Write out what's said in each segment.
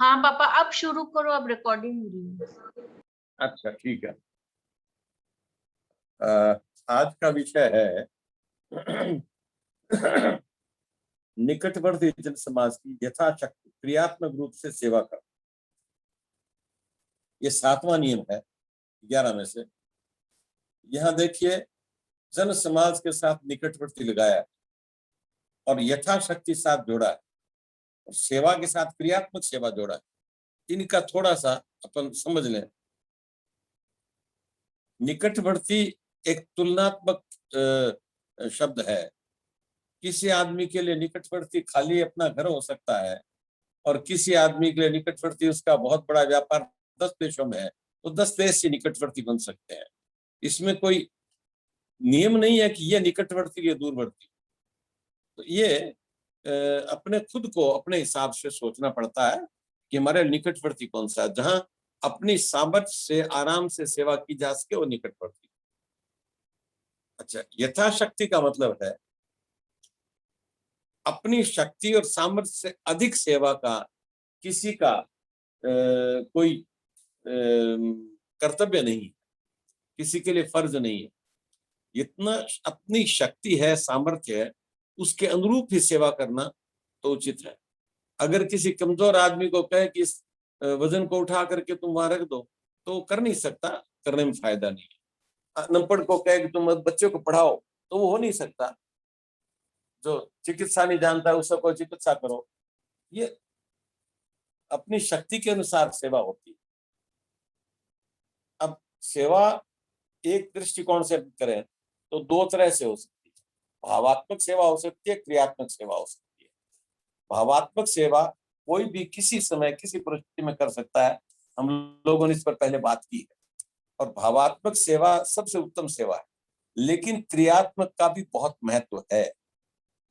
हाँ पापा, अब शुरू करो, अब रिकॉर्डिंग हो रही है। अच्छा ठीक है। आज का विषय है निकटवर्ती जन समाज की यथाशक्ति क्रियात्मक रूप से सेवा करना। ये 7वां नियम है 11 में से। यहाँ देखिए, जन समाज के साथ निकटवर्ती लगाया और यथाशक्ति साथ जोड़ा है और सेवा के साथ क्रियात्मक सेवा जोड़ा है। इनका थोड़ा सा अपन समझ लें। निकटवर्ती एक तुलनात्मक शब्द है। किसी आदमी के लिए निकटवर्ती खाली अपना घर हो सकता है और किसी आदमी के लिए निकटवर्ती उसका बहुत बड़ा व्यापार 10 देशों में है, तो 10 देश से निकटवर्ती बन सकते हैं। इसमें कोई नियम नहीं है कि ये निकटवर्ती ये दूरवर्ती। तो ये अपने खुद को अपने हिसाब से सोचना पड़ता है कि हमारे निकटवर्ती कौन सा है, जहां अपनी सामर्थ्य से आराम से सेवा की जा सके वो निकटवर्ती। अच्छा, यथाशक्ति का मतलब है अपनी शक्ति और सामर्थ्य से अधिक सेवा का किसी का कोई कर्तव्य नहीं, किसी के लिए फर्ज नहीं है। इतना अपनी शक्ति है, सामर्थ्य है, उसके अनुरूप ही सेवा करना तो उचित है। अगर किसी कमजोर आदमी को कहे कि इस वजन को उठा करके तुम वहां रख दो, तो वो कर नहीं सकता, करने में फायदा नहीं है। अनपढ़ को कहे कि तुम बच्चों को पढ़ाओ, तो वो हो नहीं सकता। जो चिकित्सा नहीं जानता उससे कोई चिकित्सा करो, ये अपनी शक्ति के अनुसार सेवा होती है। अब सेवा एक दृष्टिकोण से करें तो 2 तरह से हो सकती है। भावात्मक सेवा हो सकती है, क्रियात्मक सेवा हो सकती है। भावात्मक सेवा कोई भी किसी समय किसी परिस्थिति में कर सकता है। हम लोगों ने इस पर पहले बात की है। और भावात्मक सेवा सबसे उत्तम सेवा है, लेकिन क्रियात्मक का भी बहुत महत्व है,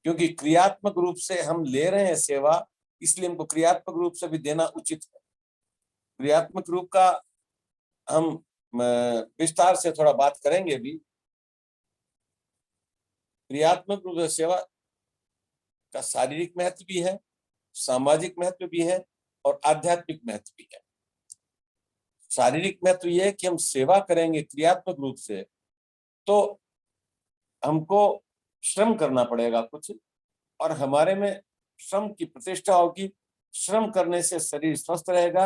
क्योंकि क्रियात्मक रूप से हम ले रहे हैं सेवा, इसलिए हमको क्रियात्मक रूप से भी देना उचित है। क्रियात्मक रूप का हम विस्तार से थोड़ा बात करेंगे भी। क्रियात्मक रूप से सेवा का शारीरिक महत्व भी है, सामाजिक महत्व भी है और आध्यात्मिक महत्व भी है। शारीरिक महत्व यह है कि हम सेवा करेंगे क्रियात्मक रूप से तो हमको श्रम करना पड़ेगा कुछ, और हमारे में श्रम की प्रतिष्ठा होगी। श्रम करने से शरीर स्वस्थ रहेगा,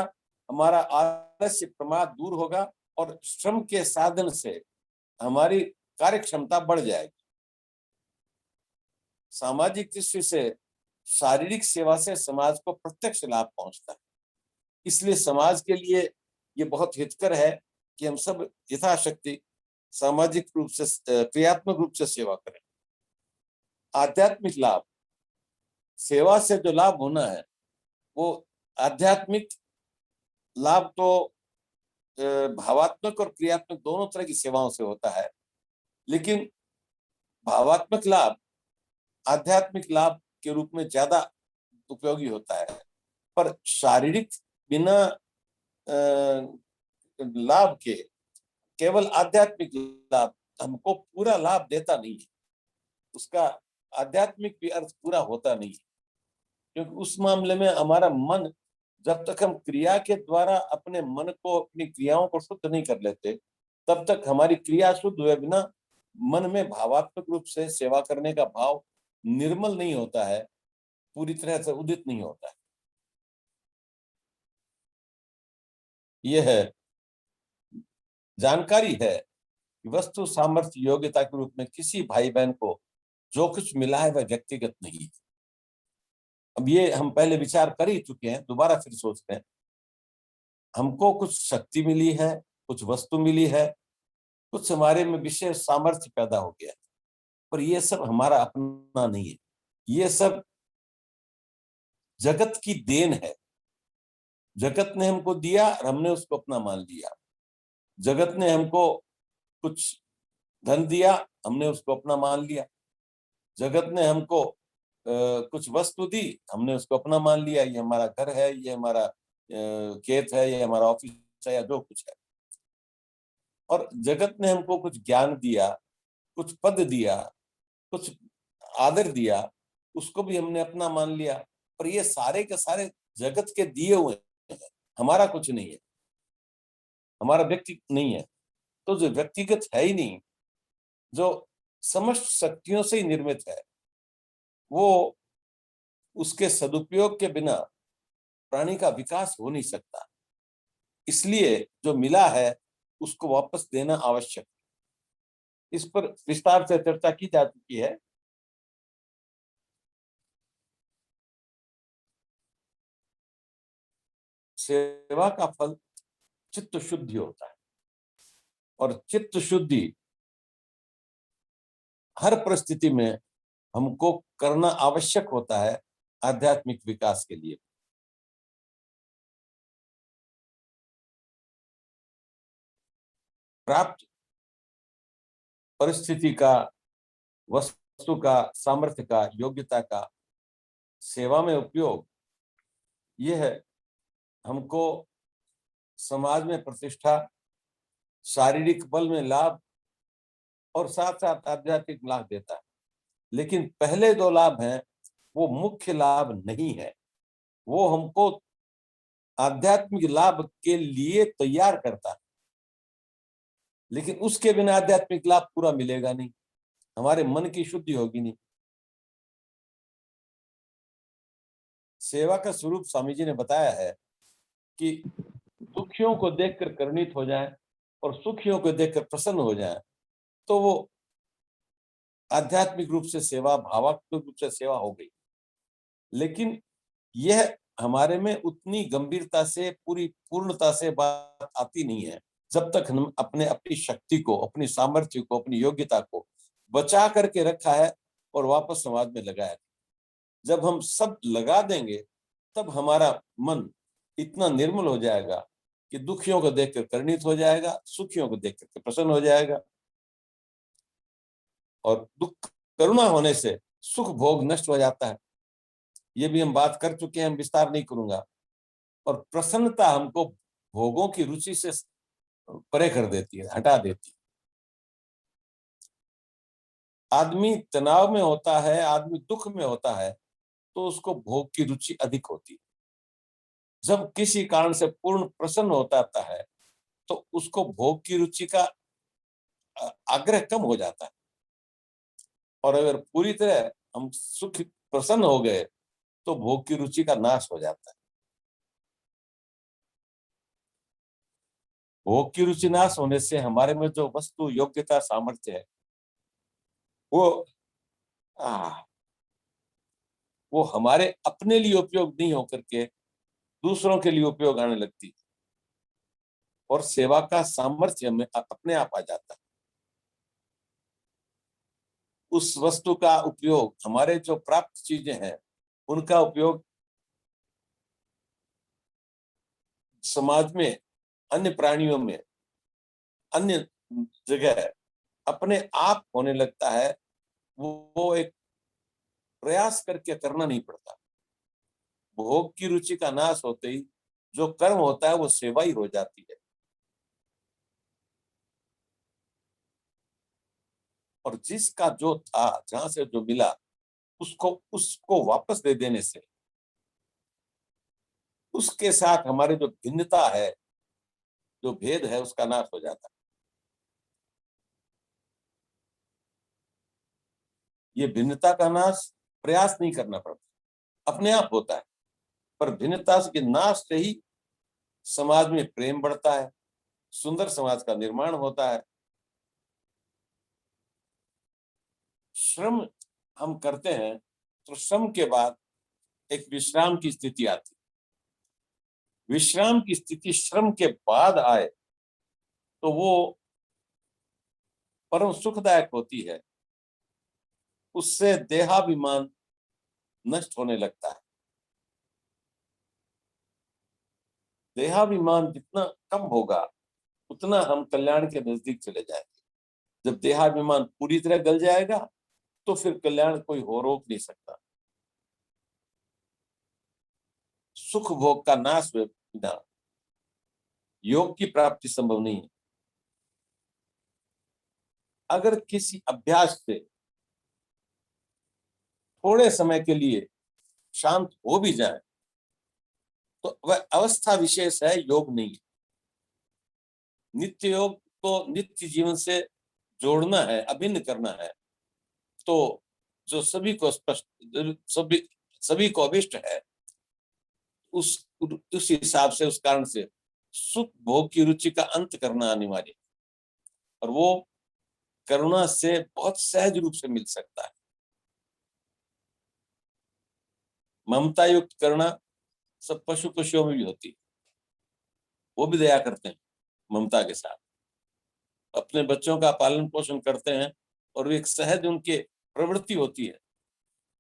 हमारा आलस्य प्रमाद दूर होगा और श्रम के साधन से हमारी कार्य क्षमता बढ़ जाएगी। सामाजिक दृष्टि से शारीरिक सेवा से समाज को प्रत्यक्ष लाभ पहुंचता है, इसलिए समाज के लिए ये बहुत हितकर है कि हम सब यथाशक्ति सामाजिक रूप से क्रियात्मक रूप से सेवा करें। आध्यात्मिक लाभ, सेवा से जो लाभ होना है वो आध्यात्मिक लाभ तो भावात्मक और क्रियात्मक दोनों तरह की सेवाओं से होता है, लेकिन भावात्मक लाभ आध्यात्मिक लाभ के रूप में ज्यादा उपयोगी होता है। पर शारीरिक बिना लाभ के केवल आध्यात्मिक लाभ हमको पूरा लाभ देता नहीं है, उसका आध्यात्मिक भी अर्थ पूरा होता नहीं है, क्योंकि उस मामले में हमारा मन, जब तक हम क्रिया के द्वारा अपने मन को, अपनी क्रियाओं को शुद्ध नहीं कर लेते, तब तक हमारी क्रिया शुद्ध हुए बिना मन में भावात्मक रूप से सेवा करने का भाव निर्मल नहीं होता है, पूरी तरह से उदित नहीं होता है। यह है जानकारी है कि वस्तु सामर्थ्य योग्यता के रूप में किसी भाई बहन को जो कुछ मिला है वह व्यक्तिगत नहीं है। अब ये हम पहले विचार कर ही चुके हैं, दोबारा फिर सोचते हैं। हमको कुछ शक्ति मिली है, कुछ वस्तु मिली है, कुछ हमारे में विशेष सामर्थ्य पैदा हो गया, पर ये सब हमारा अपना नहीं है, ये सब जगत की देन है। जगत ने हमको दिया और हमने उसको अपना मान लिया। जगत ने हमको कुछ धन दिया, हमने उसको अपना मान लिया। जगत ने हमको कुछ वस्तु दी, हमने उसको अपना मान लिया। ये हमारा घर है, ये हमारा खेत है, ये हमारा ऑफिस है, या जो कुछ है। और जगत ने हमको कुछ ज्ञान दिया, कुछ पद दिया, कुछ आदर दिया, उसको भी हमने अपना मान लिया। पर ये सारे के सारे जगत के दिए हुए है, हमारा कुछ नहीं है, हमारा व्यक्ति नहीं है। तो जो व्यक्तिगत है ही नहीं, जो समस्त शक्तियों से ही निर्मित है, वो उसके सदुपयोग के बिना प्राणी का विकास हो नहीं सकता। इसलिए जो मिला है उसको वापस देना आवश्यक। इस पर विस्तार से चर्चा की जा चुकी है। सेवा का फल चित्त शुद्धि होता है, और चित्त शुद्धि हर परिस्थिति में हमको करना आवश्यक होता है आध्यात्मिक विकास के लिए। प्राप्त परिस्थिति का, वस्तु का, सामर्थ्य का, योग्यता का सेवा में उपयोग, यह हमको समाज में प्रतिष्ठा, शारीरिक बल में लाभ और साथ साथ आध्यात्मिक लाभ देता है। लेकिन पहले दो लाभ हैं वो मुख्य लाभ नहीं है, वो हमको आध्यात्मिक लाभ के लिए तैयार करता है, लेकिन उसके बिना आध्यात्मिक लाभ पूरा मिलेगा नहीं, हमारे मन की शुद्धि होगी नहीं। सेवा का स्वरूप स्वामी जी ने बताया है कि दुखियों को देखकर करुणित हो जाए और सुखियों को देखकर प्रसन्न हो जाए, तो वो आध्यात्मिक रूप से सेवा, भावात्मक रूप से सेवा हो गई। लेकिन यह हमारे में उतनी गंभीरता से, पूरी पूर्णता से बात आती नहीं है जब तक हम अपनी शक्ति को, अपनी सामर्थ्य को, अपनी योग्यता को बचा करके रखा है और वापस समाज में लगाया। जब हम सब लगा देंगे तब हमारा मन इतना निर्मल हो जाएगा कि दुखियों को देखकर करुणित हो जाएगा, सुखियों को देख करके प्रसन्न हो जाएगा। और दुख, करुणा होने से सुख भोग नष्ट हो जाता है, ये भी हम बात कर चुके हैं, हम विस्तार नहीं करूंगा। और प्रसन्नता हमको भोगों की रुचि से परे कर देती है, हटा देती है। आदमी तनाव में होता है, आदमी दुख में होता है, तो उसको भोग की रुचि अधिक होती है। जब किसी कारण से पूर्ण प्रसन्न होता है तो उसको भोग की रुचि का आग्रह कम हो जाता है। और अगर पूरी तरह हम सुख प्रसन्न हो गए तो भोग की रुचि का नाश हो जाता है। भोग की रुचि नाश होने से हमारे में जो वस्तु, योग्यता, सामर्थ्य है वो वो हमारे अपने लिए उपयोग नहीं होकर के दूसरों के लिए उपयोग आने लगती है, और सेवा का सामर्थ्य में अपने आप आ जाता है। उस वस्तु का उपयोग, हमारे जो प्राप्त चीजें हैं उनका उपयोग समाज में, अन्य प्राणियों में, अन्य जगह अपने आप होने लगता है। वो एक प्रयास करके करना नहीं पड़ता। भोग की रुचि का नाश होते ही जो कर्म होता है वो सेवा ही हो जाती है। और जिसका जो था, जहां से जो मिला, उसको उसको वापस दे देने से उसके साथ हमारे जो भिन्नता है, जो भेद है, उसका नाश हो जाता है। ये भिन्नता का नाश प्रयास नहीं करना पड़ता, अपने आप होता है। पर भिन्नता के नाश से ही समाज में प्रेम बढ़ता है, सुंदर समाज का निर्माण होता है। श्रम हम करते हैं तो श्रम के बाद एक विश्राम की स्थिति आती है। विश्राम की स्थिति श्रम के बाद आए तो वो परम सुखदायक होती है। उससे देहाभिमान नष्ट होने लगता है। देहाभिमान जितना कम होगा उतना हम कल्याण के नजदीक चले जाएंगे। जब देहाभिमान पूरी तरह गल जाएगा तो फिर कल्याण कोई हो रोक नहीं सकता। सुख भोग का नाश हुए बिना योग की प्राप्ति संभव नहीं है। अगर किसी अभ्यास से थोड़े समय के लिए शांत हो भी जाए तो वह अवस्था विशेष है, योग नहीं है। नित्य योग को नित्य जीवन से जोड़ना है, अभिन्न करना है, तो जो सभी को स्पष्ट, सभी को अभिष्ट है, उस हिसाब से, उस कारण से सुख भोग की रुचि का अंत करना अनिवार्य है। और वो करुणा से बहुत सहज रूप से मिल सकता है। ममता युक्त करुणा सब पशु पशुओं में भी होती है, वो भी दया करते हैं ममता के साथ, अपने बच्चों का पालन पोषण करते हैं, और एक सहज उनके प्रवृत्ति होती है।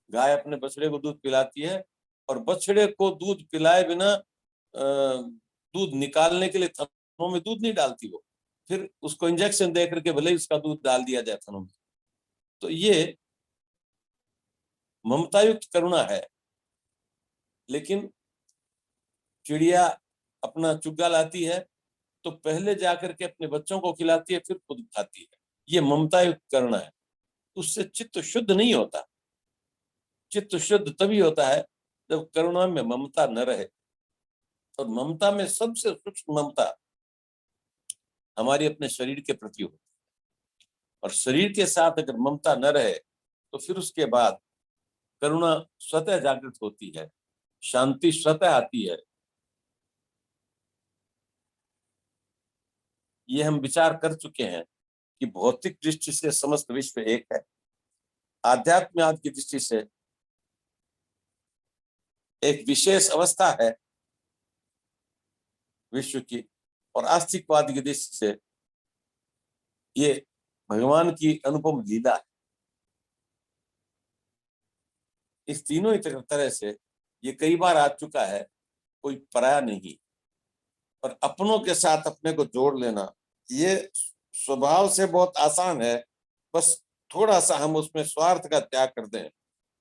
गाय अपने बछड़े को दूध पिलाती है, और बछड़े को दूध पिलाए बिना दूध निकालने के लिए थनों में दूध नहीं डालती वो, फिर उसको इंजेक्शन दे करके भले ही उसका दूध डाल दिया जाए थनों में। तो ये ममतायुक्त करुणा है। लेकिन चिड़िया अपना चुग्गा लाती है तो पहले जाकर के अपने बच्चों को खिलाती है, फिर खुद खाती है। ये ममतायुक्त करुणा है। उससे चित्त शुद्ध नहीं होता। चित्त शुद्ध तभी होता है जब करुणा में ममता न रहे। और ममता में सबसे सूक्ष्म ममता हमारी अपने शरीर के प्रति होती है। और शरीर के साथ अगर ममता न रहे तो फिर उसके बाद करुणा स्वतः जागृत होती है, शांति स्वतः आती है। ये हम विचार कर चुके हैं कि भौतिक दृष्टि से समस्त विश्व एक है, आध्यात्म की दृष्टि से एक विशेष अवस्था है विश्व की, और आस्तिकवाद की दृष्टि से ये भगवान की अनुपम लीला है। इस तीनों ही तरह से ये कई बार आ चुका है, कोई पराया नहीं। और अपनों के साथ अपने को जोड़ लेना ये स्वभाव से बहुत आसान है। बस थोड़ा सा हम उसमें स्वार्थ का त्याग कर दें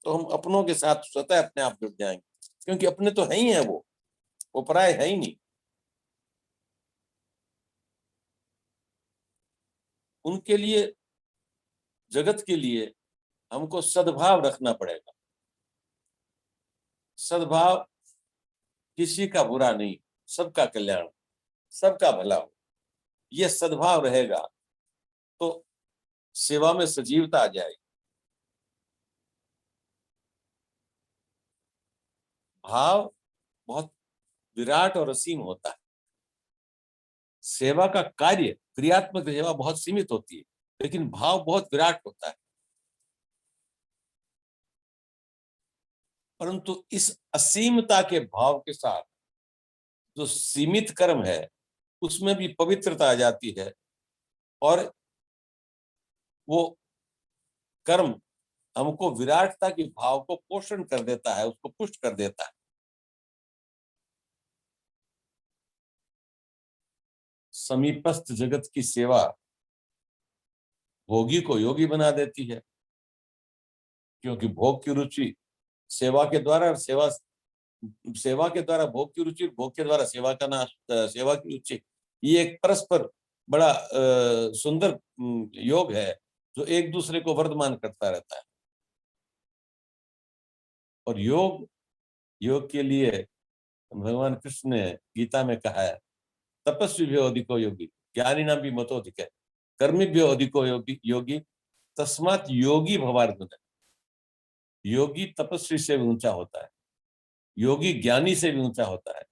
तो हम अपनों के साथ स्वतः अपने आप जुड़ जाएंगे, क्योंकि अपने तो है ही है, वो पराये है ही नहीं। उनके लिए, जगत के लिए हमको सद्भाव रखना पड़ेगा। सद्भाव किसी का बुरा नहीं, सबका कल्याण, सबका भला हो, यह सद्भाव रहेगा तो सेवा में सजीवता आ जाएगी। भाव बहुत विराट और असीम होता है। सेवा का कार्य, क्रियात्मक सेवा बहुत सीमित होती है, लेकिन भाव बहुत विराट होता है। परंतु इस असीमता के भाव के साथ जो सीमित कर्म है उसमें भी पवित्रता आ जाती है, और वो कर्म हमको विराटता के भाव को पोषण कर देता है, उसको पुष्ट कर देता है। समीपस्थ जगत की सेवा भोगी को योगी बना देती है, क्योंकि भोग की रुचि सेवा के द्वारा, सेवा के द्वारा भोग की रुचि, भोग के द्वारा सेवा का नाश, सेवा की रुचि, ये एक परस्पर बड़ा सुंदर योग है जो एक दूसरे को वर्धमान करता रहता है। और योग के लिए भगवान कृष्ण ने गीता में कहा है, तपस्विभ्यो अधिको योगी ज्ञानी नाम भी मतोधिक है, कर्मिभ्यो अधिको योगी तस्मात् योगी भवार्जुन। योगी तपस्वी से भी ऊंचा होता है, योगी ज्ञानी से भी ऊंचा होता है,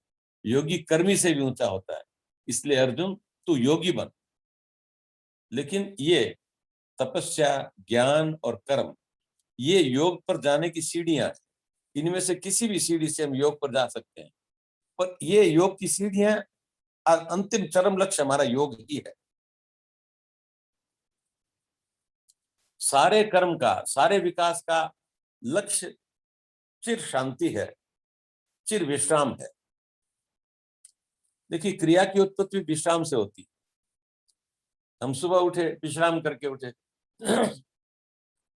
योगी कर्मी से भी ऊंचा होता है। इसलिए अर्जुन तू योगी बन। लेकिन ये तपस्या, ज्ञान और कर्म, ये योग पर जाने की सीढ़ियां हैं। इनमें से किसी भी सीढ़ी से हम योग पर जा सकते हैं, पर ये योग की सीढ़ियां, अंतिम चरम लक्ष्य हमारा योग ही है। सारे कर्म का, सारे विकास का लक्ष्य चिर शांति है, चिर विश्राम है। देखिए, क्रिया की उत्पत्ति विश्राम से होती। हम सुबह उठे, विश्राम करके उठे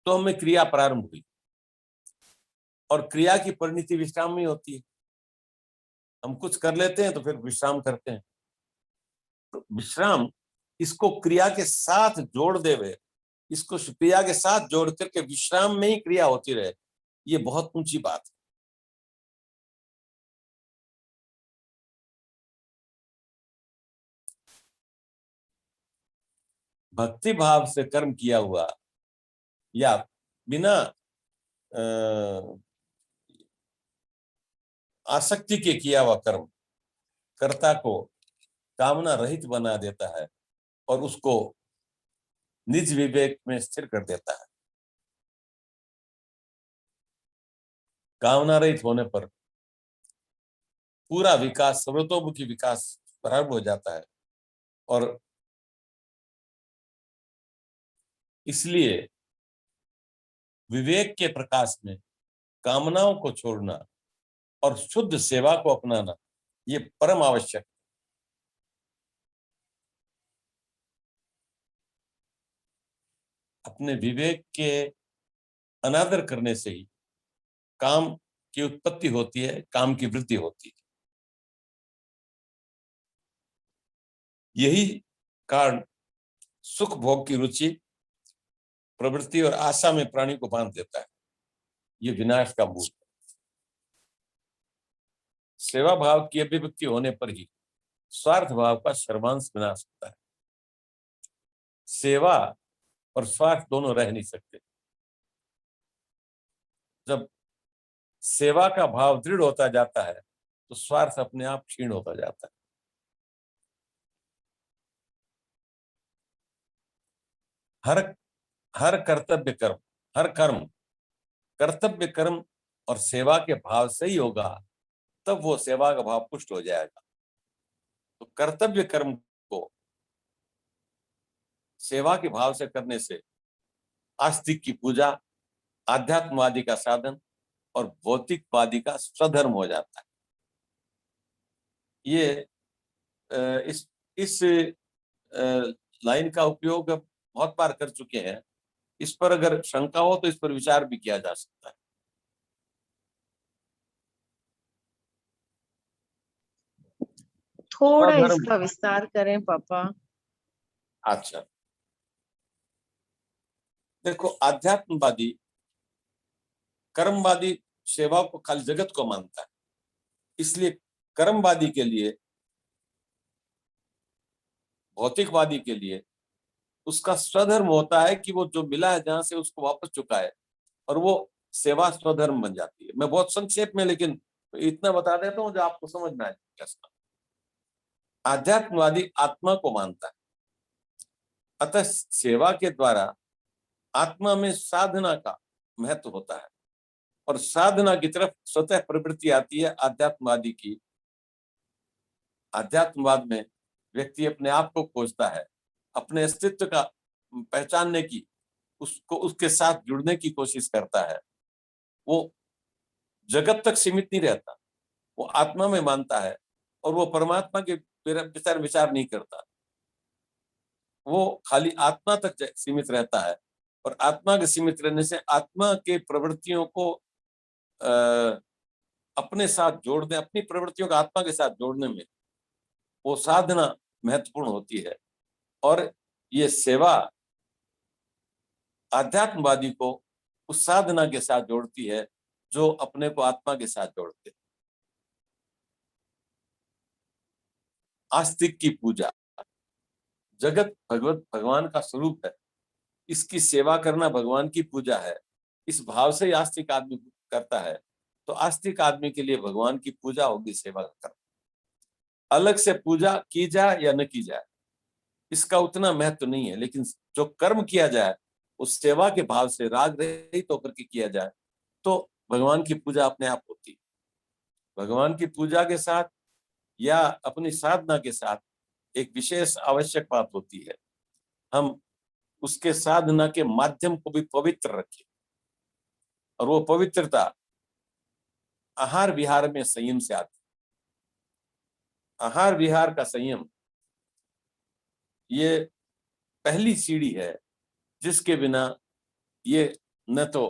तो हमें क्रिया प्रारंभ हुई, और क्रिया की परिणति विश्राम में होती है। हम कुछ कर लेते हैं तो फिर विश्राम करते हैं। तो विश्राम, इसको क्रिया के साथ जोड़ देवे, इसको क्रिया के साथ जोड़ करके विश्राम में ही क्रिया होती रहे, ये बहुत ऊंची बात है। भक्ति भाव से कर्म किया हुआ या बिना आसक्ति के किया हुआ कर्म कर्ता को कामना रहित बना देता है और उसको निज विवेक में स्थिर कर देता है। कामना रहित होने पर पूरा विकास, सर्वतोमुखी विकास प्रारंभ हो जाता है और इसलिए विवेक के प्रकाश में कामनाओं को छोड़ना और शुद्ध सेवा को अपनाना ये परम आवश्यक। अपने विवेक के अनादर करने से ही काम की उत्पत्ति होती है, काम की वृद्धि होती है। यही कारण सुख भोग की रुचि, प्रवृत्ति और आशा में प्राणी को बांध देता है। ये विनाश का मूल है। सेवा भाव की अभिव्यक्ति होने पर ही स्वार्थ भाव का सर्वांश विनाश होता है। सेवा और स्वार्थ दोनों रह नहीं सकते। जब सेवा का भाव दृढ़ होता जाता है तो स्वार्थ अपने आप क्षीण होता जाता है। हर कर्तव्य कर्म, हर कर्म कर्तव्य कर्म और सेवा के भाव से ही होगा, तब वो सेवा का भाव पुष्ट हो जाएगा। तो कर्तव्य कर्म को सेवा के भाव से करने से आस्तिक की पूजा, आध्यात्मवादी का साधन और भौतिकवादी का स्वधर्म हो जाता है। ये इस लाइन का उपयोग बहुत बार कर चुके हैं। इस पर अगर शंका हो तो इस पर विचार भी किया जा सकता है। थोड़ा स्वधर्म, इसका विस्तार करें पापा। अच्छा देखो, आध्यात्मवादी कर्मवादी सेवा को खाली जगत को मानता है, इसलिए कर्मवादी के लिए, भौतिकवादी के लिए उसका स्वधर्म होता है कि वो जो मिला है जहां से उसको वापस चुकाए, और वो सेवा स्वधर्म बन जाती है। मैं बहुत संक्षेप में लेकिन इतना बता देता हूं जो आपको समझ में आए कैसा। आध्यात्मवादी आत्मा को मानता है, अतः सेवा के द्वारा आत्मा में साधना का महत्व होता है और साधना की तरफ स्वतः प्रवृत्ति आती है आध्यात्मवादी की। आध्यात्मवाद में व्यक्ति अपने आप को खोजता है, अपने अस्तित्व का पहचानने की, उसको उसके साथ जुड़ने की कोशिश करता है। वो जगत तक सीमित नहीं रहता, वो आत्मा में मानता है और वो परमात्मा के विचार नहीं करता। वो खाली आत्मा तक सीमित रहता है और आत्मा के सीमित रहने से आत्मा के प्रवृत्तियों को अपने साथ जोड़ने, अपनी प्रवृत्तियों को आत्मा के साथ जोड़ने में वो साधना महत्वपूर्ण होती है। और ये सेवा आध्यात्मवादी को उस साधना के साथ जोड़ती है जो अपने को आत्मा के साथ जोड़ते। आस्तिक की पूजा, जगत भगवान का स्वरूप है, इसकी सेवा करना भगवान की पूजा है, इस भाव से आस्तिक आदमी करता है तो आस्तिक आदमी के लिए भगवान की पूजा होगी सेवा करना। अलग से पूजा की जाए या न की जाए इसका उतना महत्व नहीं है, लेकिन जो कर्म किया जाए उस सेवा के भाव से राग रहित होकर के किया जाए तो भगवान की पूजा अपने आप होती है। भगवान की पूजा के साथ या अपनी साधना के साथ एक विशेष आवश्यक बात होती है, हम उसके साधना के माध्यम को भी पवित्र रखें। और वो पवित्रता आहार विहार में संयम से आती है। आहार विहार का संयम ये पहली सीढ़ी है जिसके बिना ये न तो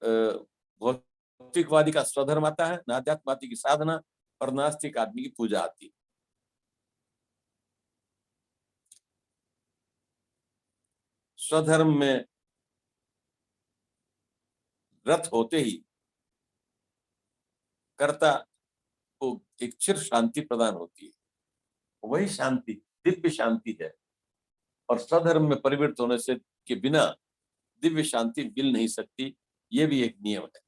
भौतिकवादी का स्वधर्म आता है, न आध्यात्मवादी की साधना, और नास्तिक आदमी की पूजा आती है। स्वधर्म में रत होते ही कर्ता को एक चिर शांति प्रदान होती है। वही शांति दिव्य शांति है और स्वधर्म में परिवर्तित होने से के बिना दिव्य शांति मिल नहीं सकती। ये भी एक नियम है।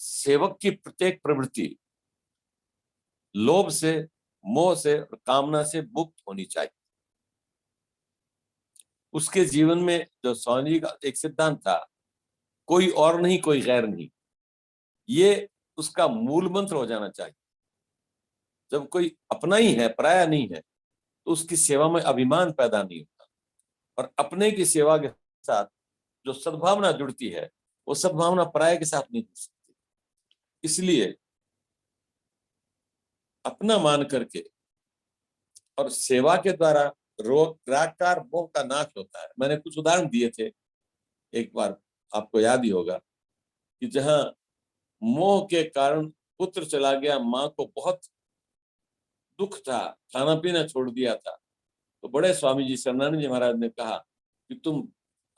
सेवक की प्रत्येक प्रवृत्ति लोभ से, मोह से और कामना से मुक्त होनी चाहिए। उसके जीवन में जो स्वामी जी का एक सिद्धांत था, कोई और नहीं कोई गैर नहीं, ये उसका मूल मंत्र हो जाना चाहिए। जब कोई अपना ही है, पराया नहीं है, तो उसकी सेवा में अभिमान पैदा नहीं होता। और अपने की सेवा के साथ जो सद्भावना जुड़ती है, वो सद्भावना पराये के साथ नहीं जुड़ सकती। इसलिए अपना मान करके और सेवा के द्वारा रोग, राग का, मोह का नाश होता है। मैंने कुछ उदाहरण दिए थे एक बार, आपको याद ही होगा, कि जहां मोह के कारण पुत्र चला गया, माँ को बहुत दुख था, खाना पीना छोड़ दिया था, तो बड़े स्वामी जी शरणानंद जी महाराज ने कहा कि तुम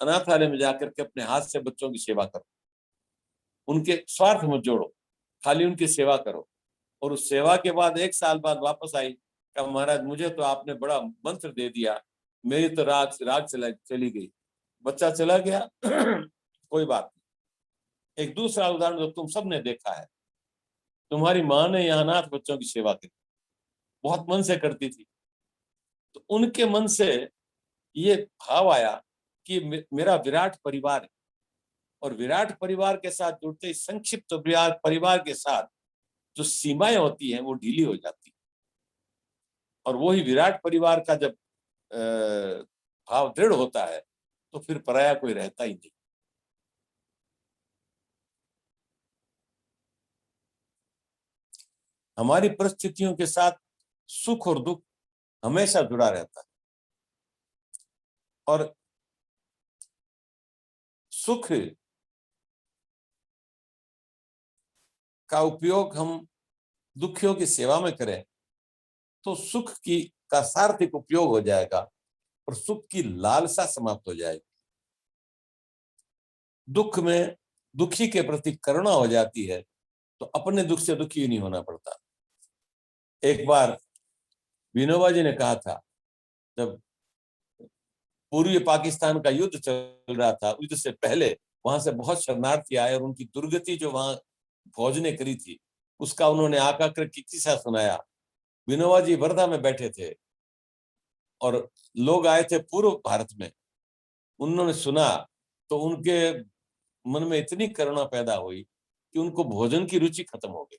अनाथालय में जाकर के अपने हाथ से बच्चों की सेवा करो, उनके स्वार्थ मत जोड़ो, खाली उनकी सेवा करो। और उस सेवा के बाद 1 साल बाद वापस आई, कहा महाराज मुझे तो आपने बड़ा मंत्र दे दिया, मेरी तो राग राग चली गई, बच्चा चला गया। कोई बात नहीं। एक दूसरा उदाहरण जो तुम सबने देखा है, तुम्हारी माँ ने यहाँ अनाथ बच्चों की सेवा की, बहुत मन से करती थी, तो उनके मन से ये भाव आया कि मेरा विराट परिवार है, और विराट परिवार के साथ जुड़ते संक्षिप्त परिवार के साथ जो सीमाएं होती हैं वो ढीली हो जाती, और वही विराट परिवार का जब भाव दृढ़ होता है तो फिर पराया कोई रहता ही नहीं। हमारी परिस्थितियों के साथ सुख और दुख हमेशा जुड़ा रहता है, और सुख का उपयोग हम दुखियों की सेवा में करें तो सुख की का सार्थक उपयोग हो जाएगा और सुख की लालसा समाप्त हो जाएगी। दुख में दुखी के प्रति करुणा हो जाती है तो अपने दुख से दुखी नहीं होना पड़ता। एक बार विनोबा जी ने कहा था, जब पूर्वी पाकिस्तान का युद्ध चल रहा था, युद्ध से पहले वहां से बहुत शरणार्थी आए और उनकी दुर्गति जो वहां फौज ने करी थी उसका उन्होंने आका कर किस्सा सुनाया। विनोबा जी वर्धा में बैठे थे और लोग आए थे पूर्व भारत में, उन्होंने सुना तो उनके मन में इतनी करुणा पैदा हुई कि उनको भोजन की रुचि खत्म हो गई।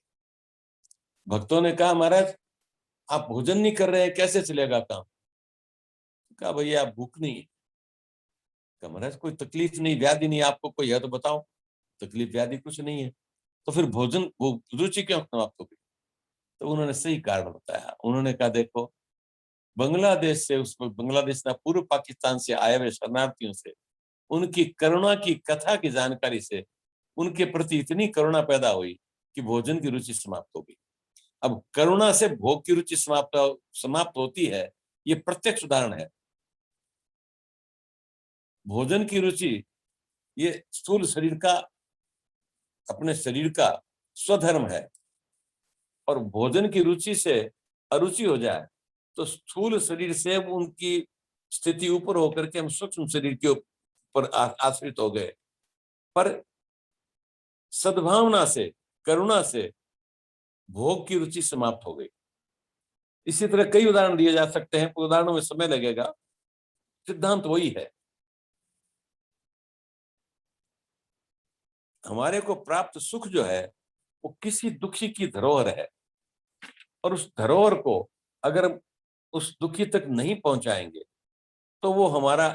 भक्तों ने कहा महाराज आप भोजन नहीं कर रहे हैं, कैसे चलेगा काम? कहा भैया आप भूख नहीं है। कहा महाराज कोई तकलीफ नहीं, व्याधि नहीं, आपको कोई है तो बताओ, तकलीफ व्याधि कुछ नहीं है, तो फिर भोजन वो रुचि क्यों समाप्त हो गई? तो उन्होंने सही कारण बताया। उन्होंने कहा देखो, बांग्लादेश से, उस बांग्लादेश ना पूर्व पाकिस्तान से आए हुए शरणार्थियों से उनकी करुणा की कथा की जानकारी से उनके प्रति इतनी करुणा पैदा हुई कि भोजन की रुचि समाप्त हो गई। अब करुणा से भोग की रुचि समाप्त होती है, ये प्रत्यक्ष उदाहरण है। भोजन की रुचि ये स्थूल शरीर का, अपने शरीर का स्वधर्म है, और भोजन की रुचि से अरुचि हो जाए तो स्थूल शरीर से उनकी स्थिति ऊपर होकर के हम सूक्ष्म शरीर के ऊपर आश्रित हो गए। पर सद्भावना से, करुणा से भोग की रुचि समाप्त हो गई। इसी तरह कई उदाहरण दिए जा सकते हैं, उदाहरणों में समय लगेगा, सिद्धांत वही है। हमारे को प्राप्त सुख जो है वो किसी दुखी की धरोहर है, और उस धरोहर को अगर हम उस दुखी तक नहीं पहुंचाएंगे तो वो हमारा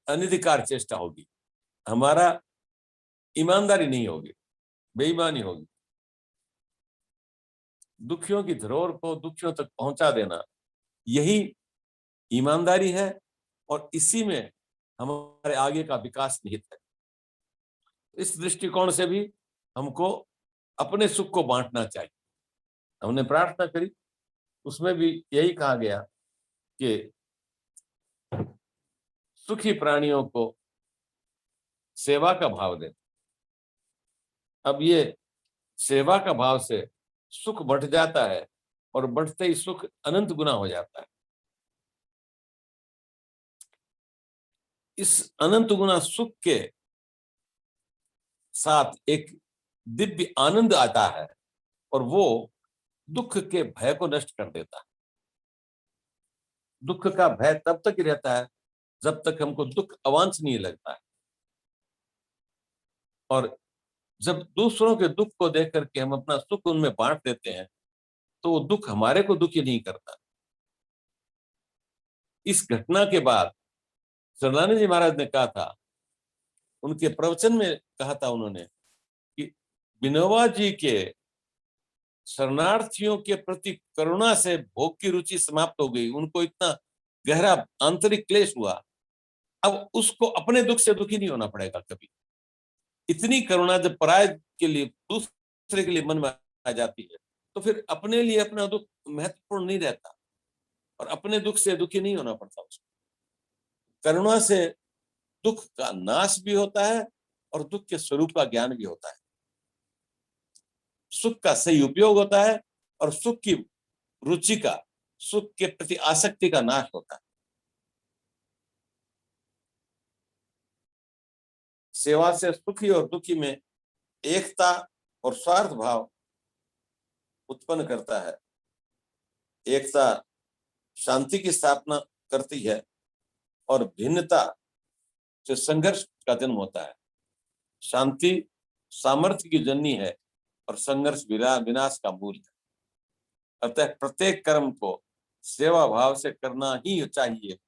अनधिकार चेष्टा होगी, हमारा ईमानदारी नहीं होगी, बेईमानी होगी। दुखियों की धरोहर को दुखियों तक पहुंचा देना यही ईमानदारी है, और इसी में हमारे आगे का विकास निहित है। इस दृष्टिकोण से भी हमको अपने सुख को बांटना चाहिए। हमने प्रार्थना करी, उसमें भी यही कहा गया कि सुखी प्राणियों को सेवा का भाव देता। अब ये सेवा का भाव से सुख बढ़ जाता है और बढ़ते ही सुख अनंत गुना हो जाता है। इस अनंत गुना सुख के साथ एक दिव्य आनंद आता है और वो दुख के भय को नष्ट कर देता है। दुख का भय तब तक ही रहता है जब तक हमको दुख अवांछनीय लगता है, और जब दूसरों के दुख को देख करके हम अपना सुख उनमें बांट देते हैं तो वो दुख हमारे को दुखी नहीं करता। इस घटना के बाद सरदानंद जी महाराज ने कहा था, उनके प्रवचन में कहा था उन्होंने कि विनोबा जी के शरणार्थियों के प्रति करुणा से भोग की रुचि समाप्त हो गई। उनको इतना गहरा आंतरिक क्लेश हुआ, अब उसको अपने दुख से दुखी नहीं होना पड़ेगा कभी। इतनी करुणा जब पराये के लिए, दूसरे के लिए मन में आ जाती है तो फिर अपने लिए अपना दुख महत्वपूर्ण नहीं रहता और अपने दुख से दुखी नहीं होना पड़ता उसको। करुणा से दुख का नाश भी होता है और दुख के स्वरूप का ज्ञान भी होता है। सुख का सही उपयोग होता है और सुख की रुचि का, सुख के प्रति आसक्ति का नाश होता है। सेवा से सुखी और दुखी में एकता और स्वार्थ भाव उत्पन्न करता है। एकता शांति की स्थापना करती है और भिन्नता से संघर्ष का जन्म होता है। शांति सामर्थ्य की जननी है और संघर्ष विनाश का मूल है। अतः प्रत्येक कर्म को सेवा भाव से करना ही चाहिए।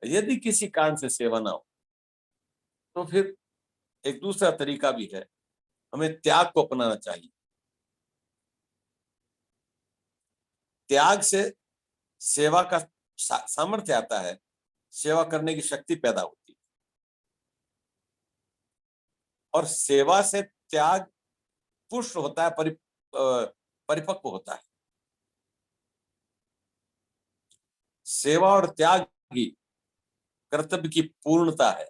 यदि किसी कारण से सेवा ना हो तो फिर एक दूसरा तरीका भी है, हमें त्याग को अपनाना चाहिए। त्याग से सेवा का सामर्थ्य आता है, सेवा करने की शक्ति पैदा होती है और सेवा से त्याग पुष्ट होता है, परिपक्व होता है। सेवा और त्याग ही कर्तव्य की पूर्णता है।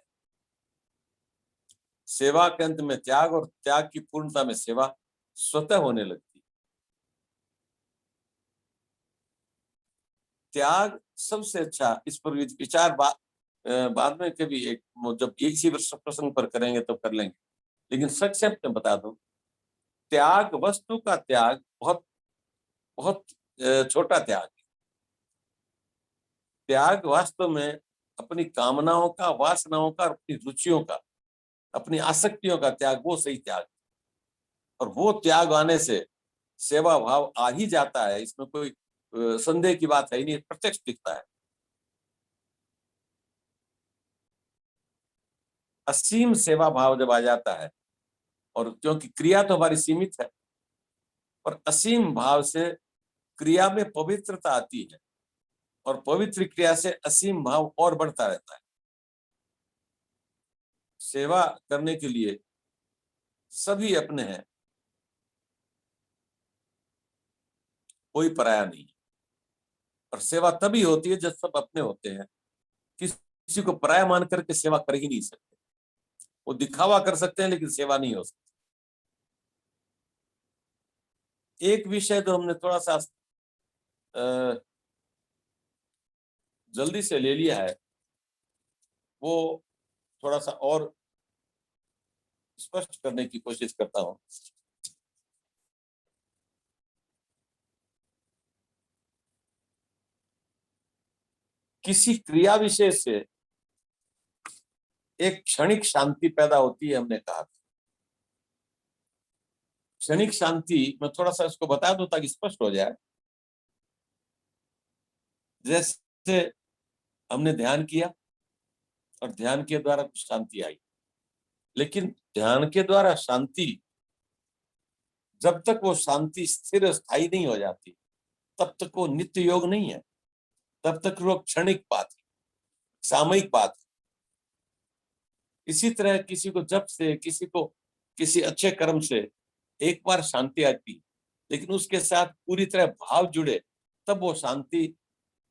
सेवा के अंत में त्याग और त्याग की पूर्णता में सेवा स्वतः होने लगती है। त्याग सबसे अच्छा, इस पर विचार बाद में कभी एक, जब इसी प्रसंग पर करेंगे तो कर लेंगे, लेकिन संक्षेप में बता दूं, त्याग, वस्तु का त्याग बहुत बहुत छोटा त्याग है। त्याग वास्तव में अपनी कामनाओं का, वासनाओं का, अपनी रुचियों का, अपनी आसक्तियों का त्याग, वो सही त्याग। और वो त्याग आने से सेवा भाव आ ही जाता है, इसमें कोई संदेह की बात है ही नहीं, प्रत्यक्ष दिखता है। असीम सेवा भाव जब आ जाता है, और क्योंकि क्रिया तो हमारी सीमित है, और असीम भाव से क्रिया में पवित्रता आती है और पवित्र क्रिया से असीम भाव और बढ़ता रहता है। सेवा करने के लिए सभी अपने हैं, कोई पराया नहीं। और सेवा तभी होती है जब सब अपने होते हैं। किसी को पराया मान करके सेवा कर ही नहीं सकते। वो दिखावा कर सकते हैं लेकिन सेवा नहीं हो सकती। एक विषय जो हमने थोड़ा सा जल्दी से ले लिया है, वो थोड़ा सा और स्पष्ट करने की कोशिश करता हूं। किसी क्रिया विशेष से एक क्षणिक शांति पैदा होती है, हमने कहा। क्षणिक शांति मैं थोड़ा सा इसको बता दूं ताकि स्पष्ट हो जाए। जैसे हमने ध्यान किया और ध्यान के द्वारा कुछ शांति आई, लेकिन ध्यान के द्वारा शांति, जब तक वो शांति स्थिर स्थायी नहीं हो जाती तब तक वो नित्य योग नहीं है, तब तक वो क्षणिक बात है, सामयिक बात है। इसी तरह किसी को जब से, किसी को किसी अच्छे कर्म से एक बार शांति आती, लेकिन उसके साथ पूरी तरह भाव जुड़े, तब वो शांति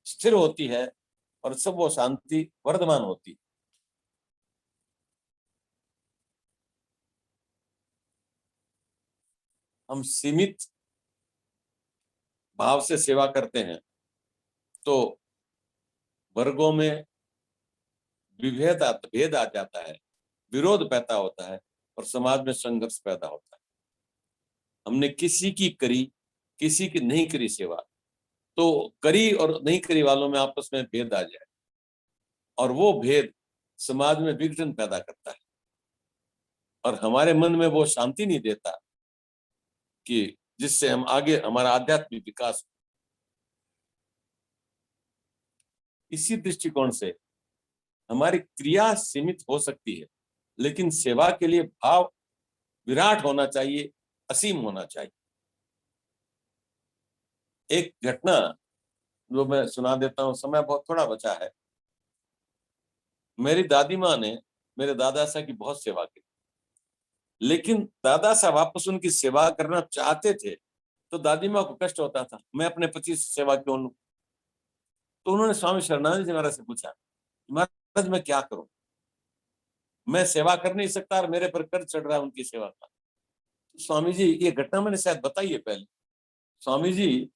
स्थिर होती है और सब वो शांति वर्धमान होती है। हम सीमित भाव से सेवा करते हैं तो वर्गों में भेद आ जाता है, विरोध पैदा होता है और समाज में संघर्ष पैदा होता है। हमने किसी की करी, किसी की नहीं करी सेवा, तो करी और नहीं करी वालों में आपस में भेद आ जाए और वो भेद समाज में विघटन पैदा करता है और हमारे मन में वो शांति नहीं देता कि जिससे हम आगे हमारा आध्यात्मिक विकास हो। इसी दृष्टिकोण से हमारी क्रिया सीमित हो सकती है, लेकिन सेवा के लिए भाव विराट होना चाहिए, असीम होना चाहिए। एक घटना जो मैं सुना देता हूँ, समय बहुत थोड़ा बचा है। मेरी दादी माँ ने मेरे दादा साहब की बहुत सेवा की, लेकिन दादा साहब वापस उनकी सेवा करना चाहते थे तो दादी माँ को कष्ट होता था, मैं अपने पति से सेवा क्यों लूं? तो उन्होंने स्वामी शरणानंद जी महाराज से पूछा, महाराज मैं क्या करूं, मैं सेवा कर नहीं सकता और मेरे पर कर्ज चढ़ रहा है उनकी सेवा का। तो स्वामी जी, ये घटना मैंने शायद बताई है पहले। स्वामी जी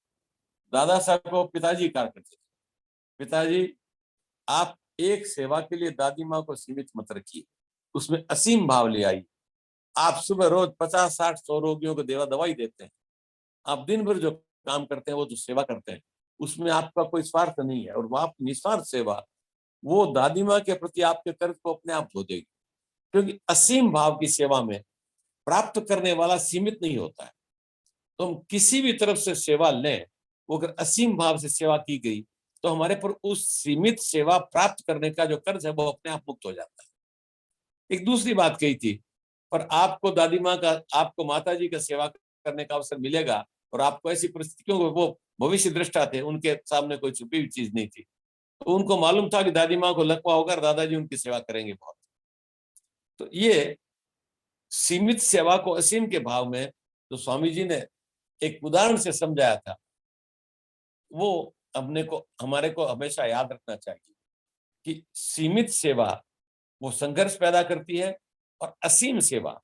दादा साहब को पिताजी कहा करते थे, पिताजी आप एक सेवा के लिए दादी माँ को सीमित मत रखिए, उसमें असीम भाव ले आइए। आप सुबह रोज 50-60-100 रोगियों को दवाई देते हैं, आप दिन भर जो काम करते हैं, वो जो सेवा करते हैं, उसमें आपका कोई स्वार्थ नहीं है और वो आप निस्वार्थ सेवा, वो दादी माँ के प्रति आपके कर्ज को अपने आप धो देगी। क्योंकि असीम भाव की सेवा में प्राप्त करने वाला सीमित नहीं होता है। तो हम किसी भी तरफ से सेवा लें, वो अगर असीम भाव से सेवा की गई तो हमारे पर उस सीमित सेवा प्राप्त करने का जो कर्ज है वो अपने आप मुक्त हो जाता है। एक दूसरी बात कही थी, पर आपको दादी माँ का, आपको माता जी का सेवा करने का अवसर मिलेगा और आपको ऐसी परिस्थितियों को, वो भविष्य दृष्टा थे, उनके सामने कोई छुपी हुई चीज नहीं थी, तो उनको मालूम था कि दादी माँ को लकवा होगा और दादाजी उनकी सेवा करेंगे बहुत। तो ये सीमित सेवा को असीम के भाव में जो स्वामी जी ने एक उदाहरण से समझाया था, वो हमारे को हमेशा याद रखना चाहिए कि सीमित सेवा वो संघर्ष पैदा करती है और असीम सेवा,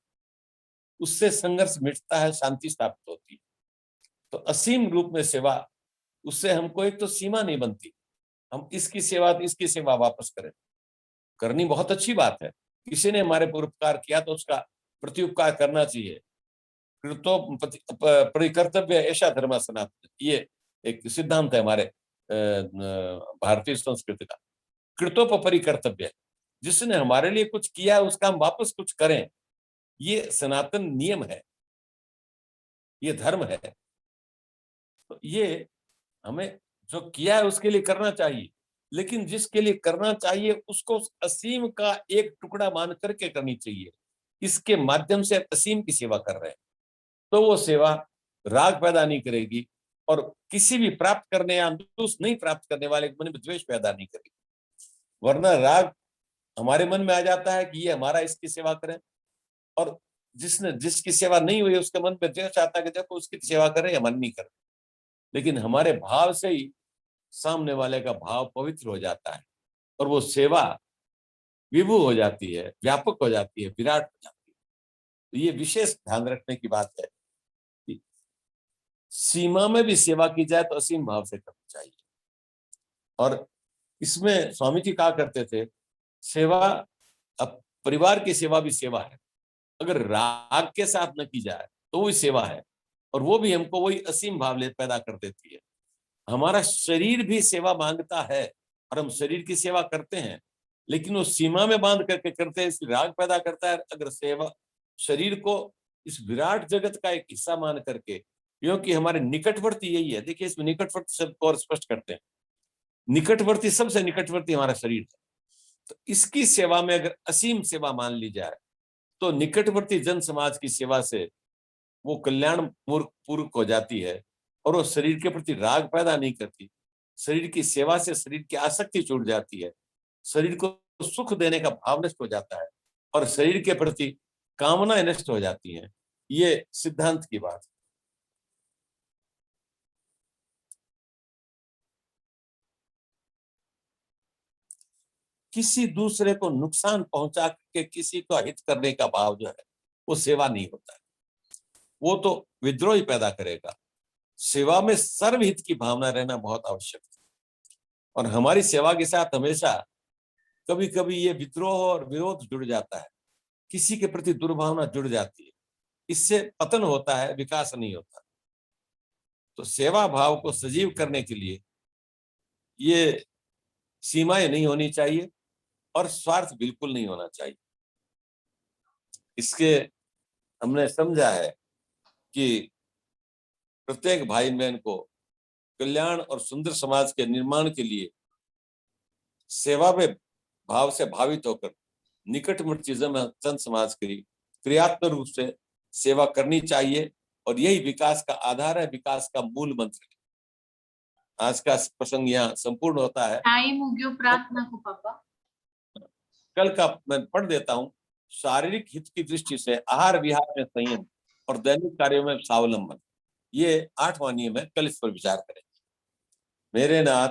उससे संघर्ष मिटता है, शांति स्थापित होती है। तो असीम रूप में सेवा, उससे हमको एक तो सीमा नहीं बनती, हम इसकी सेवा वापस करें, करनी बहुत अच्छी बात है। किसी ने हमारे पर उपकार किया तो उसका प्रत्युपकार करना चाहिए। कृतो परिकर्तव्य ऐसा धर्म सनातन, ये एक सिद्धांत है हमारे भारतीय संस्कृति का। कृतोपरि कर्तव्य, जिसने हमारे लिए कुछ किया उसका हम वापस कुछ करें, ये सनातन नियम है, ये धर्म है। तो ये हमें जो किया है उसके लिए करना चाहिए, लेकिन जिसके लिए करना चाहिए उसको असीम का एक टुकड़ा मान करके करनी चाहिए। इसके माध्यम से असीम की सेवा कर रहे हैं तो वो सेवा राग पैदा नहीं करेगी और किसी भी प्राप्त करने या नहीं प्राप्त करने वाले के मन में द्वेष पैदा नहीं करेगी। वरना राग हमारे मन में आ जाता है कि ये हमारा, इसकी सेवा करें, और जिसकी सेवा नहीं हुई उसके मन में द्वेष आता है कि देखो उसकी सेवा करें या मन नहीं करें। लेकिन हमारे भाव से ही सामने वाले का भाव पवित्र हो जाता है और वो सेवा विभु हो जाती है, व्यापक हो जाती है, विराट हो जाती है। तो ये विशेष ध्यान रखने की बात है कि सीमा में भी सेवा की जाए तो असीम भाव से करनी चाहिए। और इसमें स्वामी जी कहा करते थे, सेवा, अब परिवार की सेवा भी सेवा है, अगर राग के साथ न की जाए तो वही सेवा है और वो भी हमको वही असीम भाव पैदा कर देती है। हमारा शरीर भी सेवा मांगता है और हम शरीर की सेवा करते हैं, लेकिन वो सीमा में बांध करके करते हैं, इसलिए राग पैदा करता है। अगर सेवा शरीर को इस विराट जगत का एक हिस्सा मान करके, क्योंकि हमारे निकटवर्ती यही है, देखिए इसमें निकटवर्ती शब्द को और स्पष्ट करते हैं, निकटवर्ती, सबसे निकटवर्ती हमारा शरीर है। तो इसकी सेवा में अगर असीम सेवा मान ली जाए तो निकटवर्ती जन समाज की सेवा से वो कल्याण पूर्वक हो जाती है और वो शरीर के प्रति राग पैदा नहीं करती। शरीर की सेवा से शरीर की आसक्ति छूट जाती है, शरीर को सुख देने का भाव नष्ट हो जाता है और शरीर के प्रति कामनाएं नष्ट हो जाती हैं। ये सिद्धांत की बात है। किसी दूसरे को नुकसान पहुंचा के किसी का हित करने का भाव जो है वो सेवा नहीं होता है, वो तो विद्रोह ही पैदा करेगा। सेवा में सर्वहित की भावना रहना बहुत आवश्यक है। और हमारी सेवा के साथ हमेशा कभी कभी ये विद्रोह और विरोध जुड़ जाता है, किसी के प्रति दुर्भावना जुड़ जाती है, इससे पतन होता है, विकास नहीं होता। तो सेवा भाव को सजीव करने के लिए ये सीमाएं नहीं होनी चाहिए और स्वार्थ बिल्कुल नहीं होना चाहिए। इसके हमने समझा है कि प्रत्येक भाई बहन को कल्याण और सुंदर समाज के निर्माण के लिए सेवा में भाव से भावित होकर निकटवर्ती जन समाज की क्रियात्मक रूप से सेवा करनी चाहिए और यही विकास का आधार है, विकास का मूल मंत्र है। आज का प्रसंग यहाँ संपूर्ण होता है। टाइम हो गयो प्रार्थना को पापा। कल का मैं पढ़ देता हूँ। शारीरिक हित की दृष्टि से आहार विहार में संयम और दैनिक कार्यों में स्वावलंबन, ये 8वां नियम है। कल इस पर विचार करेंगे। मेरे नाथ,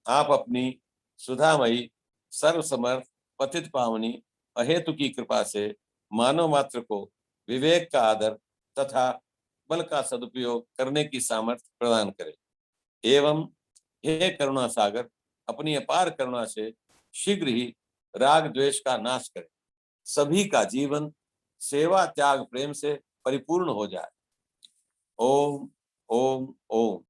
आप अपनी सुधामयी सर्वसमर्थ पतित पावनी अहेतु की कृपा से मानव मात्र को विवेक का आदर तथा बल का सदुपयोग करने की सामर्थ्य प्रदान करें एवं हे करुणा सागर, अपनी अपार करुणा से शीघ्र ही राग द्वेष का नाश करें, सभी का जीवन सेवा त्याग प्रेम से परिपूर्ण हो जाए। ओम ओम ओम।